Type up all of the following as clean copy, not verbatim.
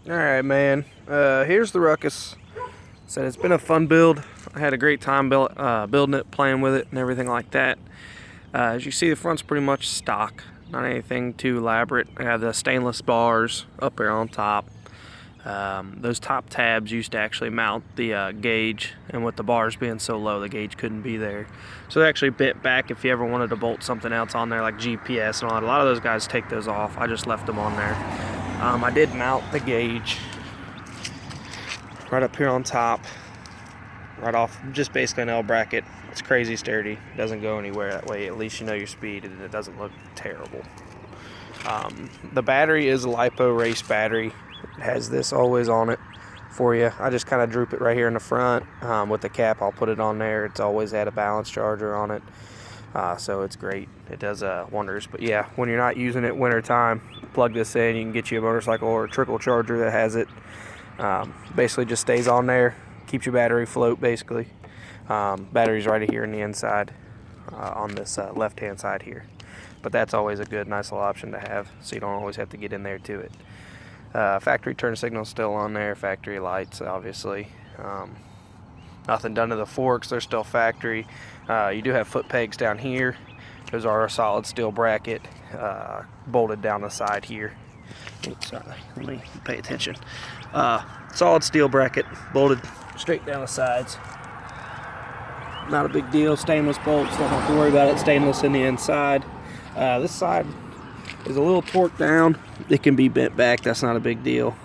Alright, man. Here's the Ruckus. Said it's been a fun build. I had a great time building it, playing with it, and everything like that. As you see, the front's pretty much stock. Not anything too elaborate. I have the stainless bars up here on top. Those top tabs used to actually mount the gauge, and with the bars being so low, the gauge couldn't be there. So they actually bent back if you ever wanted to bolt something else on there, like GPS and all that. A lot of those guys take those off. I just left them on there. I did mount the gauge right up here on top, right off, just basically an L bracket. It's crazy sturdy. It doesn't go anywhere that way. At least you know your speed, and it doesn't look terrible. The battery is a LiPo race battery. It has this always on it for you. I just kind of droop it right here in the front. With the cap, I'll put it on there. It's always had a balance charger on it. So it's great. It does wonders. But yeah, when you're not using it winter time, plug this in. You can get you a motorcycle or a trickle charger that has it. Basically just stays on there, keeps your battery float basically. Battery's right here in the inside on this left hand side here. But that's always a good, nice little option to have, so you don't always have to get in there to it. Factory turn signal still on there, factory lights obviously. Nothing done to the forks, they're still factory. You do have foot pegs down here. Those are a solid steel bracket bolted down the side here. Oops, sorry, let me pay attention. Solid steel bracket bolted straight down the sides. Not a big deal. Stainless bolts, don't have to worry about it. Stainless in the inside. This side is a little torqued down. It can be bent back, that's not a big deal.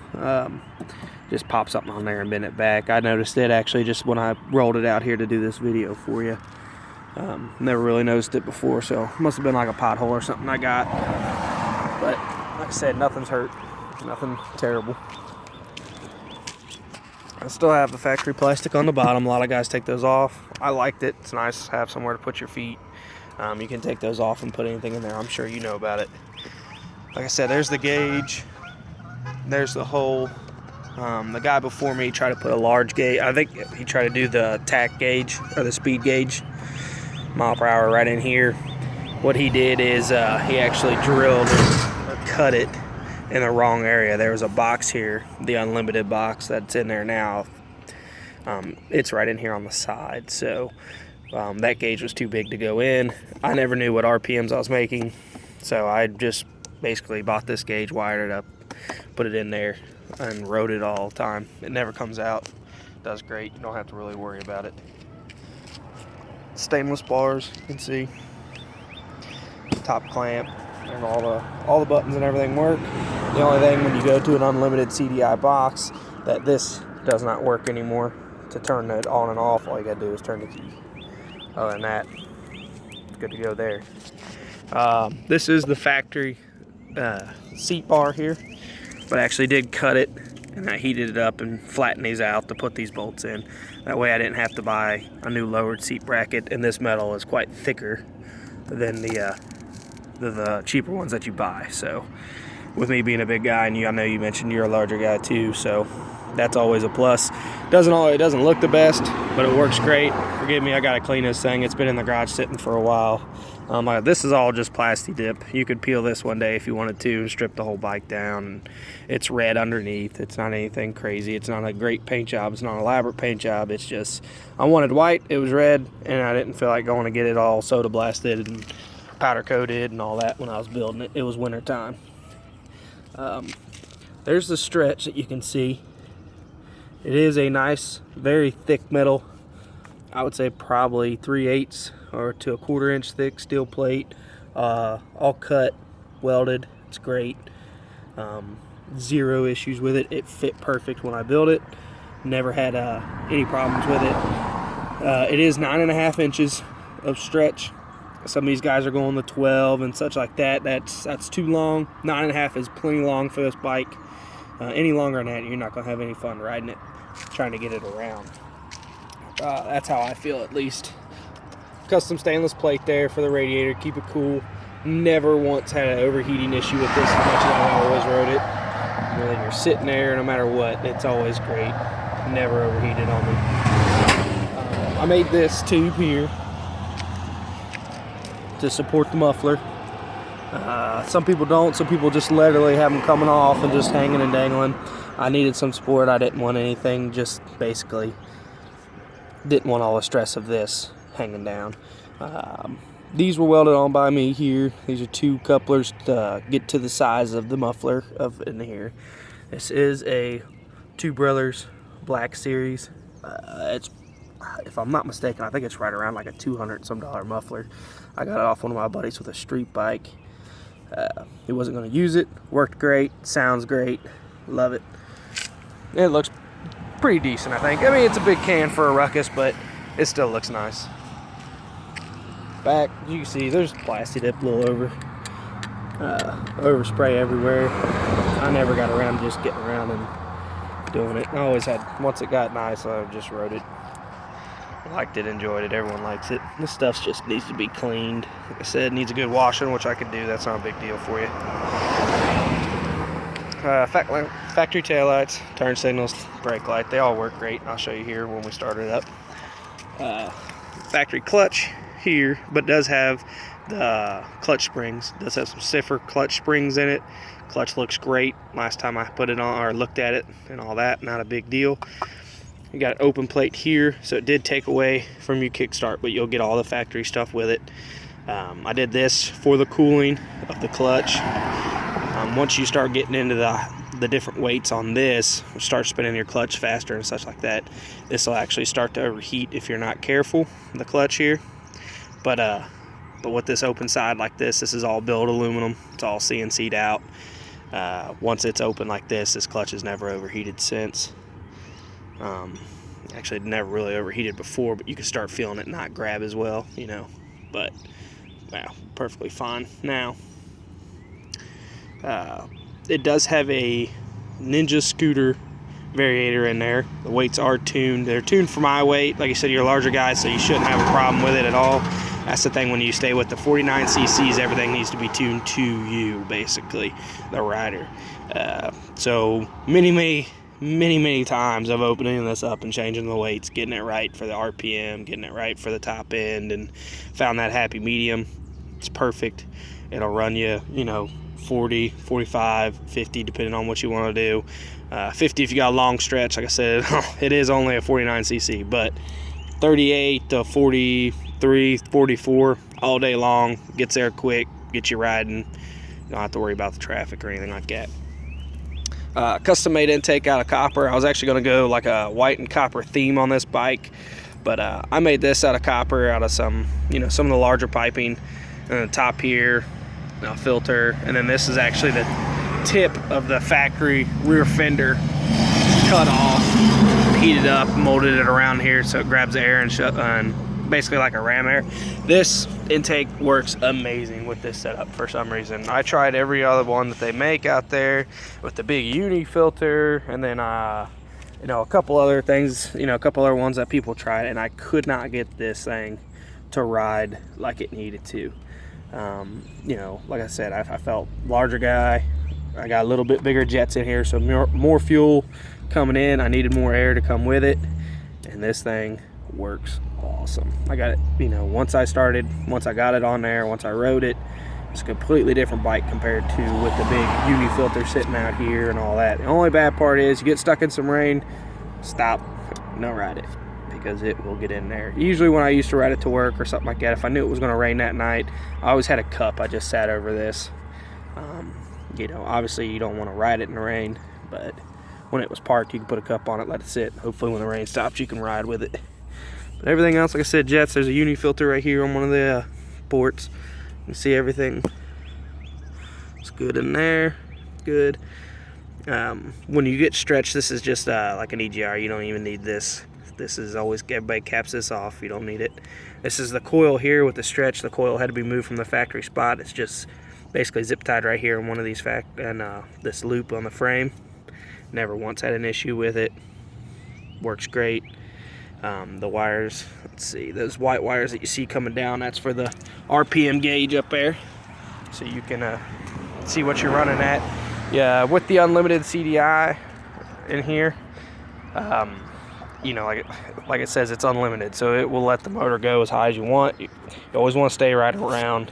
Just pop something on there and bend it back. I noticed it actually just when I rolled it out here to do this video for you. Never really noticed it before, so it must have been like a pothole or something I got. But like I said, nothing's hurt, nothing terrible. I still have the factory plastic on the bottom. A lot of guys take those off. I liked it. It's nice to have somewhere to put your feet. You can take those off and put anything in there. I'm sure you know about it. Like I said, there's the gauge. There's the hole. The guy before me tried to put a large gauge. I think he tried to do the tack gauge or the speed gauge, mile per hour, right in here. What he did is he actually drilled or cut it in the wrong area. There was a box here, the unlimited box that's in there now. It's right in here on the side, so that gauge was too big to go in. I never knew what RPMs I was making, so I just basically bought this gauge, wired it up, put it in there, and rode it all the time. It never comes out. Does great. You don't have to really worry about it. Stainless bars, you can see. Top clamp, and all the buttons and everything work. The only thing when you go to an unlimited CDI box that this does not work anymore. To turn it on and off, all you gotta do is turn the key. Other than that, it's good to go there. This is the factory seat bar here, but I actually did cut it, and I heated it up and flattened these out to put these bolts in. That way I didn't have to buy a new lowered seat bracket, and this metal is quite thicker than the cheaper ones that you buy. So with me being a big guy, and I know you mentioned you're a larger guy too, so that's always a plus. It doesn't look the best, but it works great. Forgive me, I gotta clean this thing. It's been in the garage sitting for a while. This is all just plasti dip. You could peel this one day if you wanted to and strip the whole bike down. And it's red underneath. It's not anything crazy. It's not a great paint job. It's not an elaborate paint job. It's just, I wanted white, it was red, and I didn't feel like going to get it all soda blasted and powder coated and all that when I was building it. It was winter time. There's the stretch that you can see. It is a nice, very thick metal. I would say probably 3/8 or to 1/4 inch thick steel plate. All cut, welded. It's great. Zero issues with it. It fit perfect when I built it. Never had any problems with it. It is 9.5 inches of stretch. Some of these guys are going to 12 and such like that. That's too long. 9.5 is plenty long for this bike. Any longer than that, you're not going to have any fun riding it, trying to get it around. That's how I feel, at least. Custom stainless plate there for the radiator, keep it cool. Never once had an overheating issue with this as much as I always rode it. When you're sitting there, no matter what, it's always great. Never overheated on me. I made this tube here to support the muffler. Some people don't. Some people just literally have them coming off and just hanging and dangling. I needed some support. I didn't want anything, just basically didn't want all the stress of this hanging down. These were welded on by me here. These are 2 couplers to get to the size of the muffler of in here. This is a Two Brothers Black Series. It's, if I'm not mistaken, I think it's right around like a $200 some muffler. I got it off one of my buddies with a street bike. He wasn't going to use it. Worked great. Sounds great. Love it. It looks pretty decent, I think. I mean, it's a big can for a Ruckus, but it still looks nice. Back, you can see there's plastic dip a little overspray everywhere. I never got around to just getting around and doing it. I always had, once it got nice, I just wrote it. Liked it, enjoyed it, everyone likes it. This stuff just needs to be cleaned. Like I said, it needs a good washing, which I can do. That's not a big deal for you. Factory taillights, turn signals, brake light, they all work great. I'll show you here when we start it up. Factory clutch here, but does have the clutch springs. Does have some stiffer clutch springs in it. Clutch looks great. Last time I put it on or looked at it and all that, not a big deal. You got an open plate here, so it did take away from your kickstart, but you'll get all the factory stuff with it. I did this for the cooling of the clutch. Once you start getting into the different weights on this, start spinning your clutch faster and such like that, this will actually start to overheat if you're not careful, the clutch here. But with this open side like this is all billet aluminum. It's all CNC'd out. Once it's open like this clutch has never overheated since. Actually, it never really overheated before, but you can start feeling it not grab as well, you know. But, wow, perfectly fine now. It does have a Ninja scooter variator in there. The weights are tuned. They're tuned for my weight. Like I said, you're a larger guy, so you shouldn't have a problem with it at all. That's the thing when you stay with the 49 cc's, everything needs to be tuned to you, basically, the rider. So many times of opening this up and changing the weights, getting it right for the RPM, getting it right for the top end, and found that happy medium. It's perfect. It'll run you, 40, 45, 50, depending on what you want to do. 50 if you got a long stretch. Like I said, it is only a 49 cc, but 38 to 43, 44 all day long. Gets there quick, gets you riding. You don't have to worry about the traffic or anything like that. Custom made intake out of copper. I was actually going to go like a white and copper theme on this bike, but I made this out of copper, out of some of the larger piping, and the top here, filter, and then this is actually the tip of the factory rear fender cut off, heated up, molded it around here so it grabs air and basically like a ram air. This intake works amazing with this setup for some reason. I tried every other one that they make out there with the big uni filter, and then a couple other things, a couple other ones that people tried, and I could not get this thing to ride like it needed to. Like I said, I felt larger guy. I got a little bit bigger jets in here, so more fuel coming in. I needed more air to come with it, and this thing works awesome. I got it, once I got it on there, once I rode it, it's a completely different bike compared to with the big uni filter sitting out here and all that. The only bad part is you get stuck in some rain, stop, don't ride it, because it will get in there. Usually when I used to ride it to work or something like that, if I knew it was going to rain that night, I always had a cup I just sat over this. Obviously you don't want to ride it in the rain, but when it was parked, you can put a cup on it, let it sit. Hopefully when the rain stops, you can ride with it. But everything else, like I said, jets, there's a uni filter right here on one of the ports. You can see everything. It's good in there, good. When you get stretched, this is just like an EGR. You don't even need this. This is always, everybody caps this off. You don't need it. This is the coil here with the stretch. The coil had to be moved from the factory spot. It's just basically zip tied right here in one of these this loop on the frame. Never once had an issue with it. Works great. The wires, let's see, those white wires that you see coming down, that's for the RPM gauge up there, so you can see what you're running at. Yeah, with the unlimited CDI in here, like it says, it's unlimited, so it will let the motor go as high as you want. You always want to stay right around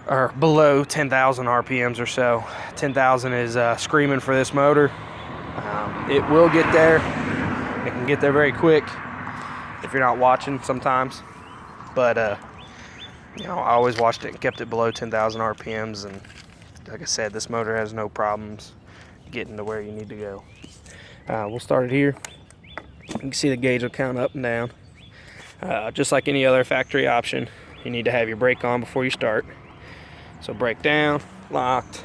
or below 10,000 RPMs or so. 10,000 is screaming for this motor. It will get there. It can get there very quick if you're not watching sometimes. But you know, I always watched it and kept it below 10,000 RPMs, and like I said, this motor has no problems getting to where you need to go. We'll start it here. You can see the gauge will count up and down. Just like any other factory option, you need to have your brake on before you start. So brake down, locked.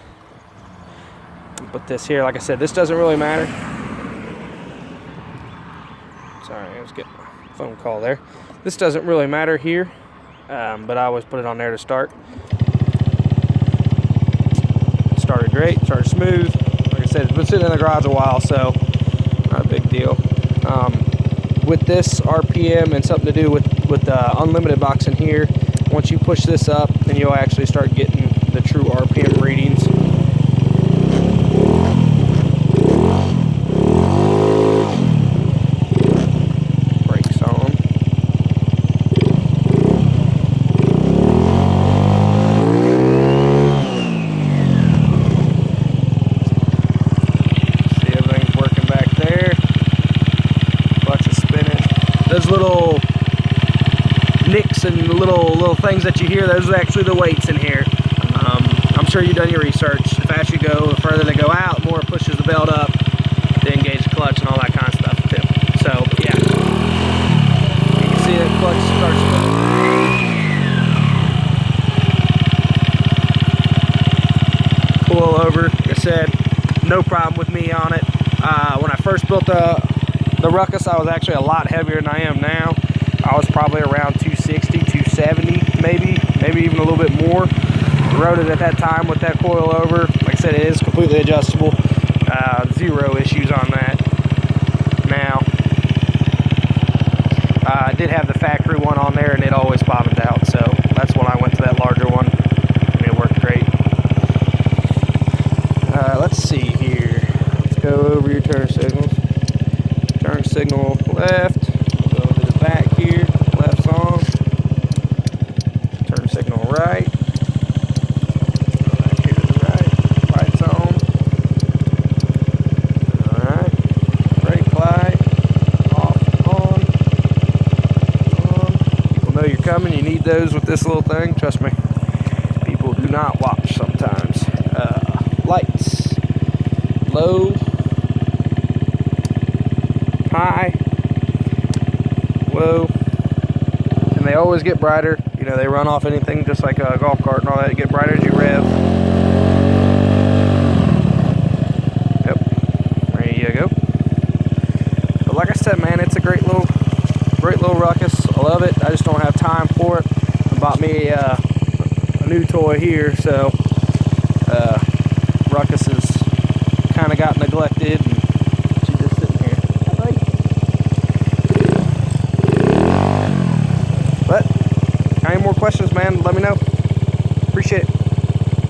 Put this here. Like I said, this doesn't really matter. Sorry, I was getting a phone call there. This doesn't really matter here, but I always put it on there to start. Started great, started smooth. Like I said, it's been sitting in the garage a while, so not a big deal. With this RPM and something to do with the unlimited box in here, once you push this up, then you'll actually start getting the true RPM readings. Brakes on. See, everything's working back there. Clutch is spinning. Those little nicks and little things that you hear, those are actually the weights in here. I'm sure you've done your research. The faster you go, the further they go out, the more it pushes the belt up to engage the clutch and all that kind of stuff too. So yeah, you can see that clutch starts spinning. Coil over, like I said, no problem with me on it. When I first built the Ruckus, I was actually a lot heavier than I am now. I was probably around 260, 270, maybe even a little bit more. Rode it at that time with that coil over. Like I said, it is completely adjustable. Zero issues on that now. I did have the factory one on there, and it always bottomed out, so that's when I went to that larger one, and it worked great. Let's see here. Let's go over your turn signals. Turn signal left. Go to the back here. Left's on. Turn signal right. Go back here to the right. Right's on. Alright. Brake light. Off, on. People know you're coming. You need those with this little thing. Trust me. People do not watch sometimes. Lights. Low. High. Low. And they always get brighter. You know, they run off anything just like a golf cart and all that. They get brighter as you rev. Yep. There you go. But like I said, man, it's a great little Ruckus. I love it. I just don't have time for it. I bought me a new toy here, so Ruckus has kind of got neglected. And she's just sitting here. But any more questions, man, let me know. Appreciate it.